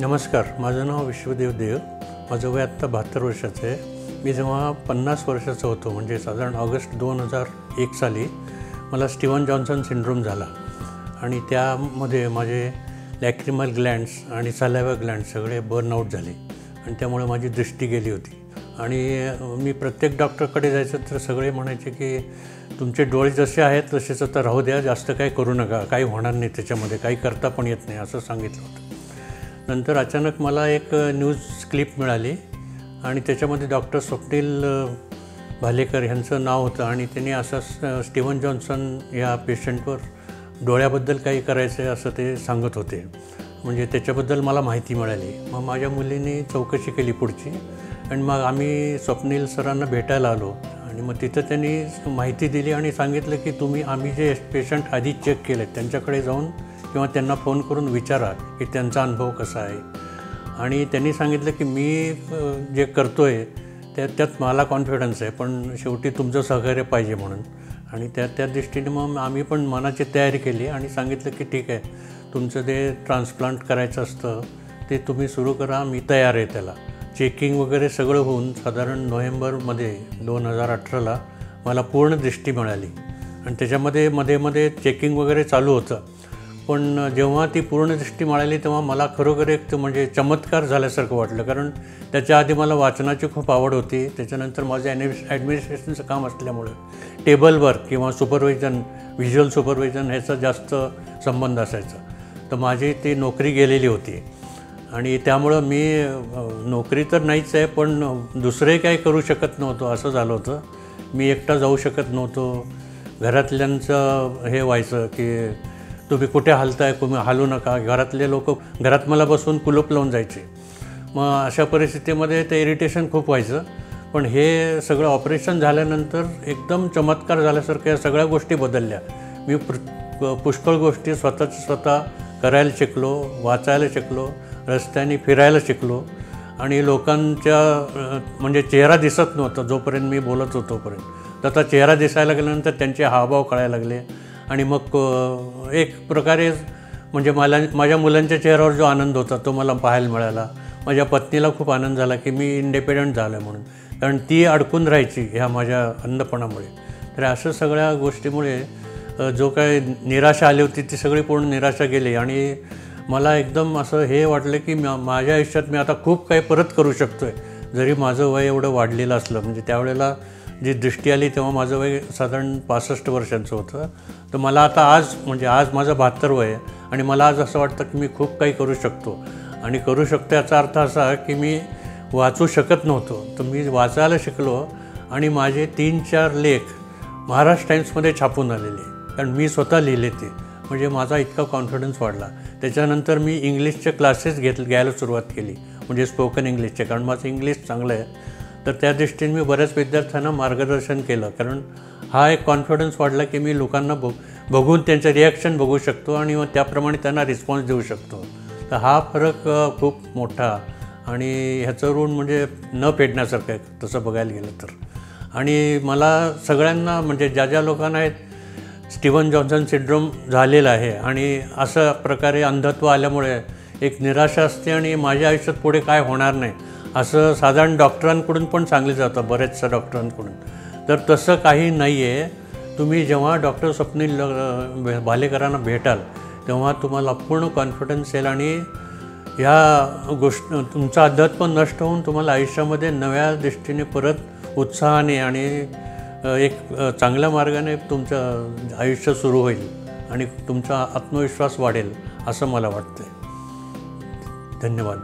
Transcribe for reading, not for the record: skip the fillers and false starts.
नमस्कार, माझं नाव विश्वदेव देव. माझं वय आत्ता 72 वर्षाचं आहे. मी जेव्हा 50 वर्षाचा होतो म्हणजे साधारण ऑगस्ट 2001 साली मला स्टीवन जॉन्सन सिंड्रोम झाला आणि त्यामध्ये माझे लॅक्रिमल ग्लँड्स आणि सलायवा ग्लँड्स सगळे बर्नआउट झाले आणि त्यामुळे माझी दृष्टी गेली होती. आणि मी प्रत्येक डॉक्टरकडे जायचं तर सगळे म्हणायचे की तुमचे डोळे जसे आहेत तसेच आता राहू द्या, जास्त काही करू नका, काही होणार नाही, त्याच्यामध्ये काही करता पण येत नाही असं सांगितलं होतं. नंतर अचानक मला एक न्यूज क्लिप मिळाली आणि त्याच्यामध्ये डॉक्टर स्वप्नील भालेकर यांचं नाव होतं आणि त्यांनी असं स्टीवन जॉन्सन या पेशंटवर डोळ्याबद्दल काही करायचं आहे असं ते सांगत होते. म्हणजे त्याच्याबद्दल मला माहिती मिळाली. मग माझ्या मुलीने चौकशी केली पुढची आणि मग आम्ही स्वप्नील सरांना भेटायला आलो आणि मग तिथं त्यांनी माहिती दिली आणि सांगितलं की आम्ही जे पेशंट आधी चेक केले त्यांच्याकडे जाऊन किंवा त्यांना फोन करून विचारा की त्यांचा अनुभव कसा आहे. आणि त्यांनी सांगितलं की मी जे करतो आहे त्यात मला कॉन्फिडन्स आहे, पण शेवटी तुमचं सहकार्य पाहिजे म्हणून. आणि त्या दृष्टीने मग आम्ही पण मनाची तयारी केली आणि सांगितलं की ठीक आहे, तुमचं ते ट्रान्सप्लांट करायचं असतं ते तुम्ही सुरू करा, मी तयार आहे त्याला. चेकिंग वगैरे सगळं होऊन साधारण नोव्हेंबरमध्ये 2018ला मला पूर्ण दृष्टी मिळाली आणि त्याच्यामध्ये मध्ये चेकिंग वगैरे चालू होतं. पण जेव्हा ती पूर्ण दृष्टी मिळाली तेव्हा मला खरोखर एक म्हणजे चमत्कार झाल्यासारखं वाटलं. कारण त्याच्या आधी मला वाचनाची खूप आवड होती. त्याच्यानंतर माझं ॲडमिनिस्ट्रेशनचं काम असल्यामुळं टेबल वर्क किंवा सुपरविजन, व्हिज्युअल सुपरविजन ह्याचा जास्त संबंध असायचा. तर माझी ती नोकरी गेलेली होती आणि त्यामुळं मी नोकरी तर नाहीच आहे, पण दुसरे काही करू शकत नव्हतो असं झालं होतं. मी एकटा जाऊ शकत नव्हतो. घरातल्यांचं हे व्हायचं की तुम्ही कुठे हलताय, तुम्ही हलू नका. घरातले लोक घरात मला बसून कुलूप लावून जायचे. मग अशा परिस्थितीमध्ये ते इरिटेशन खूप व्हायचं. पण हे सगळं ऑपरेशन झाल्यानंतर एकदम चमत्कार झाल्यासारख्या या सगळ्या गोष्टी बदलल्या. मी पुष्कळ गोष्टी स्वतः करायला शिकलो, वाचायला शिकलो, रस्त्याने फिरायला शिकलो आणि लोकांच्या म्हणजे चेहरा दिसत नव्हता जोपर्यंत मी बोलत होतो तोपर्यंत. तर आता चेहरा दिसायला गेल्यानंतर त्यांचे हावभाव कळायला लागले आणि मग एक प्रकारे म्हणजे माझ्या मुलांच्या चेहऱ्यावर जो आनंद होता तो मला पाहायला मिळाला. माझ्या पत्नीला खूप आनंद झाला की मी इंडिपेंडंट झालो म्हणून, कारण ती अडकून राहायची ह्या माझ्या अंधपणामुळे. तर अशा सगळ्या गोष्टीमुळे जो काय निराशा आली होती ती सगळी पूर्ण निराशा गेली आणि मला एकदम असं हे वाटलं की माझ्या आयुष्यात मी आता खूप काही परत करू शकतो आहे, जरी माझं वय एवढं वाढलेलं असलं. म्हणजे त्यावेळेला जी दृष्टी आली तेव्हा माझं वय साधारण 65 वर्षांचं होतं. तर मला आता आज माझं 72 वय आहे आणि मला आज असं वाटतं की मी खूप काही करू शकतो. आणि करू शकतो याचा अर्थ असा की मी वाचू शकत नव्हतो तर मी वाचायला शिकलो आणि माझे 3-4 लेख महाराष्ट्र टाइम्समध्ये छापून आलेले, कारण मी स्वतः लिहिले ते. म्हणजे माझा इतका कॉन्फिडन्स वाढला. त्याच्यानंतर मी इंग्लिशचे क्लासेस घ्यायला सुरुवात केली, म्हणजे स्पोकन इंग्लिशचे, कारण माझं इंग्लिश चांगलं आहे. तर त्या दृष्टीने मी बऱ्याच विद्यार्थ्यांना मार्गदर्शन केलं, कारण हा एक कॉन्फिडन्स वाढला की मी लोकांना बघून त्यांचं रिॲक्शन बघू शकतो आणि मग त्याप्रमाणे त्यांना रिस्पॉन्स देऊ शकतो. तर हा फरक खूप मोठा आणि ह्याचं ऋण म्हणजे न फेडण्यासारखं आहे तसं बघायला गेलं तर. आणि मला सगळ्यांना म्हणजे ज्या लोकांना आहेत स्टीवन जॉन्सन सिंड्रोम झालेला आहे आणि अशा प्रकारे अंधत्व आल्यामुळे एक निराशा असते आणि माझ्या आयुष्यात पुढे काय होणार नाही असं साधारण डॉक्टरांकडून पण सांगितलं जातं, बरेचशा डॉक्टरांकडून. तर तसं काही नाही आहे. तुम्ही जेव्हा डॉक्टर स्वप्नील भालेकरांना भेटाल तेव्हा तुम्हाला पूर्ण कॉन्फिडन्स येईल आणि ह्या तुमचं अध्यात्म नष्ट होऊन तुम्हाला आयुष्यामध्ये नव्या दृष्टीने परत उत्साहाने आणि एक चांगल्या मार्गाने तुमचं आयुष्य सुरू होईल आणि तुमचा आत्मविश्वास वाढेल असं मला वाटतं. धन्यवाद.